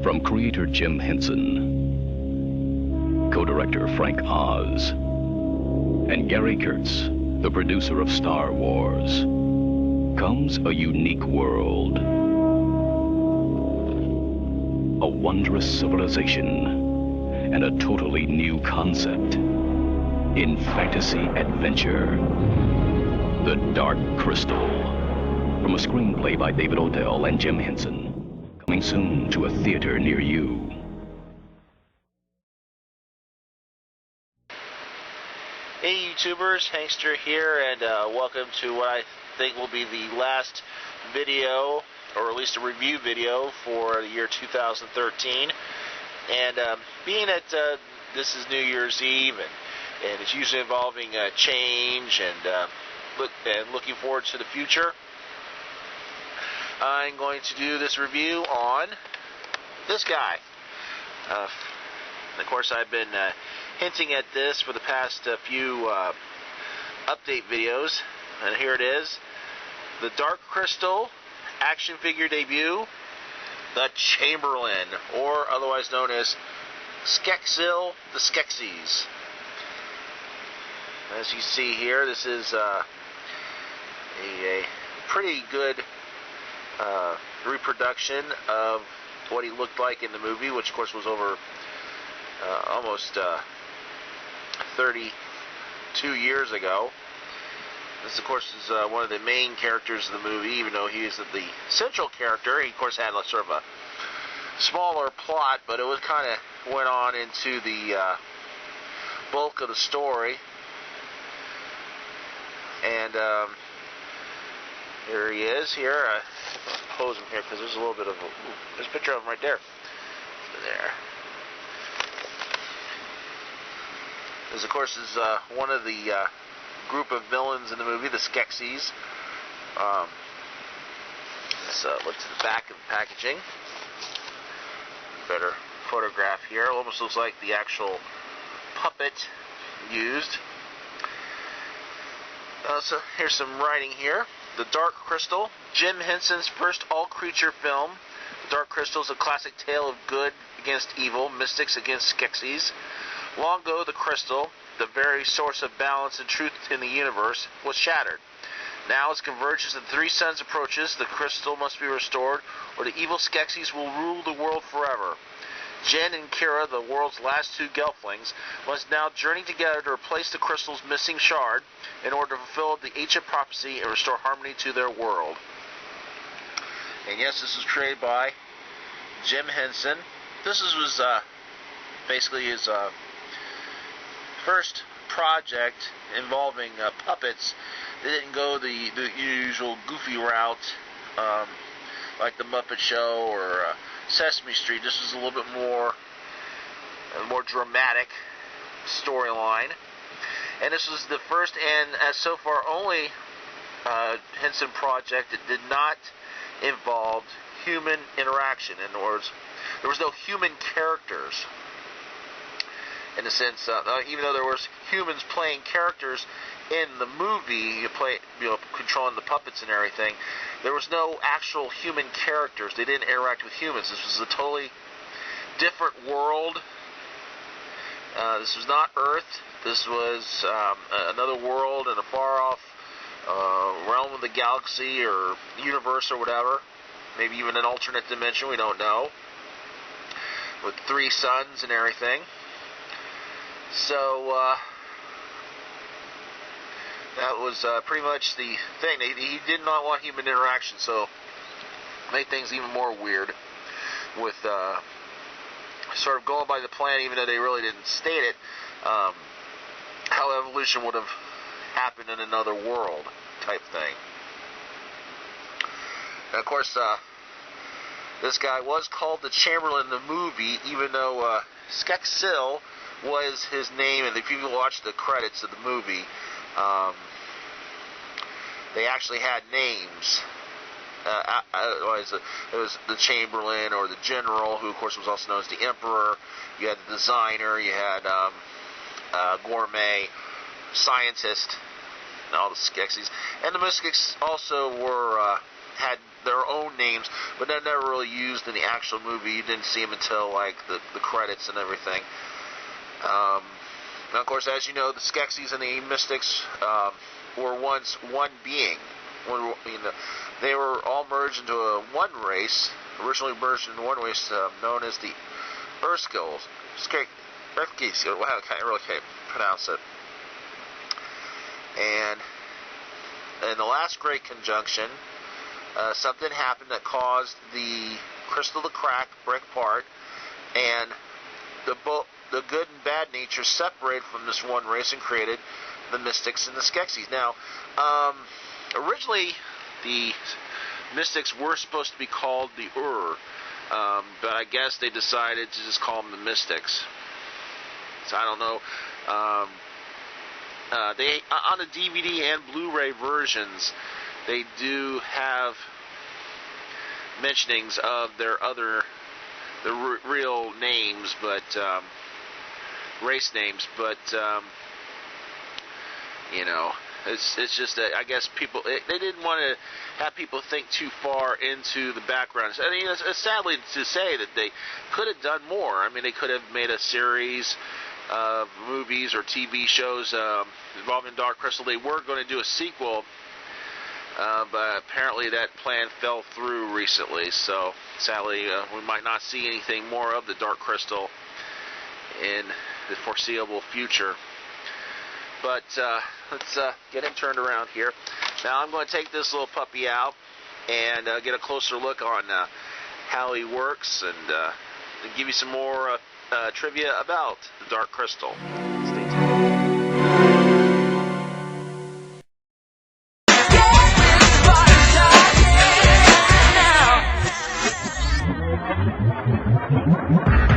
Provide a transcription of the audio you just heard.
From creator Jim Henson, co-director Frank Oz, and Gary Kurtz, the producer of Star Wars, comes a unique world. A wondrous civilization and a totally new concept in fantasy adventure. The Dark Crystal. From a screenplay by David Odell and Jim Henson. Coming soon to a theater near you. Hey YouTubers, Hankster here, and welcome to what I think will be the last video, or at least a review video for the year 2013. And being that this is New Year's Eve, and it's usually involving change and looking forward to the future, I'm going to do this review on this guy. Of course, I've been hinting at this for the past few update videos, and here it is. The Dark Crystal action figure debut, the Chamberlain, or otherwise known as Skeksis, the Skeksis. As you see here, this is a pretty good reproduction of what he looked like in the movie, which of course was over almost 32 years ago. This of course is one of the main characters of the movie, even though he is the central character. He of course had sort of a smaller plot, but it was kind of went on into the bulk of the story. And here he is. Here, I'll pose him here because there's a little bit of there's a picture of him right there. There. This, of course, is one of the group of villains in the movie, the Skeksis. Let's look to the back of the packaging. Better photograph here. It almost looks like the actual puppet used. So here's some writing here. The Dark Crystal, Jim Henson's first all-creature film. The Dark Crystal is a classic tale of good against evil, mystics against Skeksis. Long ago, the crystal, the very source of balance and truth in the universe, was shattered. Now, as convergence of the three suns approaches, the crystal must be restored, or the evil Skeksis will rule the world forever. Jen and Kira, the world's last two Gelflings, must now journey together to replace the crystal's missing shard in order to fulfill the ancient prophecy and restore harmony to their world. And yes, this was created by Jim Henson. This was basically his first project involving puppets. They didn't go the usual goofy route like the Muppet Show or Sesame Street. This was a little bit more dramatic storyline, and this was the first and as so far only Henson project that did not involve human interaction. In other words, there was no human characters. In a sense, even though there was humans playing characters in the movie, controlling the puppets and everything, there was no actual human characters. They didn't interact with humans. This was a totally different world. This was not Earth. This was another world in a far-off realm of the galaxy or universe or whatever. Maybe even an alternate dimension. We don't know. With three suns and everything. So, that was pretty much the thing. He did not want human interaction, so made things even more weird with sort of going by the plan, even though they really didn't state it, how evolution would have happened in another world type thing. And of course, this guy was called the Chamberlain in the movie, even though Skeksis was his name, and if you watch the credits of the movie, they actually had names. It was the Chamberlain or the General, who of course was also known as the Emperor. You had the Designer, you had Gourmet, Scientist, and all the Skeksis. And the Mystics also had their own names, but they're never really used in the actual movie. You didn't see them until like the credits and everything. Now, of course, as you know, the Skeksis and the Mystics were once one being. They were all merged into one race, originally merged into one race known as the Skeksis. Wow, I really can't pronounce it. And in the last Great Conjunction, something happened that caused the crystal to crack, break apart, and the good and bad natures separated from this one race and created the Mystics and the Skeksis. Now, originally, the Mystics were supposed to be called the but I guess they decided to just call them the Mystics. So I don't know. They on the DVD and Blu-ray versions, they do have mentionings of their real names, but race names. But it's just that I guess people they didn't want to have people think too far into the background. I mean, it's sadly to say that they could have done more. I mean, they could have made a series of movies or TV shows involving Dark Crystal. They were going to do a sequel, but apparently that plan fell through recently. So sadly, we might not see anything more of the Dark Crystal in the foreseeable future. But let's get him turned around here. Now I'm going to take this little puppy out and get a closer look on how he works and give you some more trivia about the Dark Crystal. Stay tuned.